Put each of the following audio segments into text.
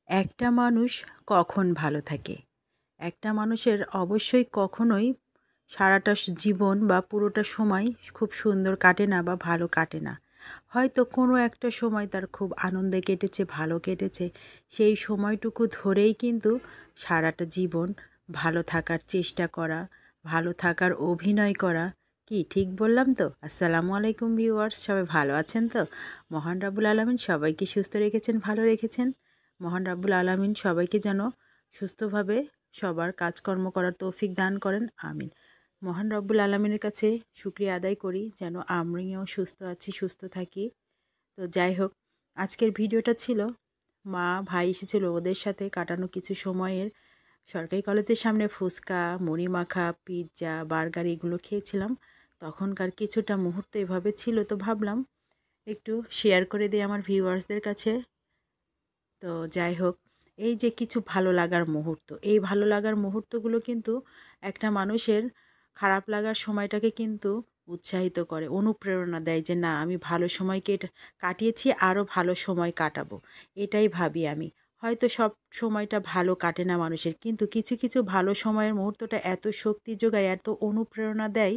একটা মানুষ কখন ভালো থাকে? একটা মানুষের অবশ্যই কখনোই সারাটা জীবন বা পুরোটা সময় খুব সুন্দর কাটে না বা ভালো কাটে না। হয়তো কোনো একটা সময় তার খুব আনন্দে কেটেছে, ভালো কেটেছে। সেই সময়টুকু ধরেই কিন্তু সারাটা জীবন ভালো থাকার চেষ্টা করা, ভালো থাকার অভিনয় করা। কি ঠিক বললাম তো? আসসালামু আলাইকুম ভিউয়ার্স, সবাই ভালো আছেন তো? মহান রাব্বুল আলামিন সবাইকে সুস্থ রেখেছেন, ভালো রেখেছেন। মহান রাব্বুল আলামিন সবাইকে যেন সুস্থভাবে সবার কাজকর্ম করার তৌফিক দান করেন, আমিন। মহান রব্বুল আলামিনের কাছে শুকরিয়া আদায় করি যেন আমিও সুস্থ আছি, সুস্থ থাকি। তো যাই হোক, আজকের ভিডিওটা ছিল মা, ভাই এসেছিল, ওদের সাথে কাটানো কিছু সময়ের। সরকারি কলেজের সামনে ফুচকা, মুড়ি মাখা, পিৎজা, বার্গার এগুলো খেয়েছিলাম। তখনকার কিছুটা মুহূর্ত এভাবে ছিল, তো ভাবলাম একটু শেয়ার করে দিই আমার ভিউয়ার্সদের কাছে। তো যাই হোক, এই যে কিছু ভালো লাগার মুহূর্ত, এই ভালো লাগার মুহূর্তগুলো কিন্তু একটা মানুষের খারাপ লাগার সময়টাকে কিন্তু উৎসাহিত করে, অনুপ্রেরণা দেয় যে না, আমি ভালো সময় কাটিয়েছি, আরও ভালো সময় কাটাবো। এটাই ভাবি আমি। হয়তো সব সময়টা ভালো কাটে না মানুষের, কিন্তু কিছু কিছু ভালো সময়ের মুহূর্তটা এত শক্তি যোগায়, এত অনুপ্রেরণা দেয়,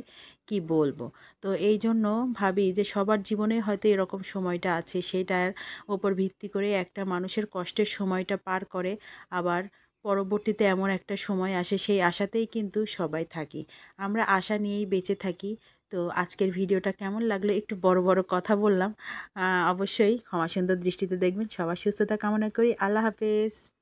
কি বলবো। তো এই জন্য ভাবি যে সবার জীবনে হয়তো এরকম সময়টা আছে, সেটার ওপর ভিত্তি করে একটা মানুষের কষ্টের সময়টা পার করে, আবার পরবর্তীতে এমন একটা সময় আসে, সেই আশাতেই কিন্তু সবাই থাকি। আমরা আশা নিয়েই বেঁচে থাকি। তো আজকের ভিডিওটা কেমন লাগলো? একটু বড় বড় কথা বললাম। অবশ্যই ক্ষমা সুন্দর দৃষ্টিতে দেখবেন। সবার সুস্থতা কামনা করি। আল্লাহ হাফেজ।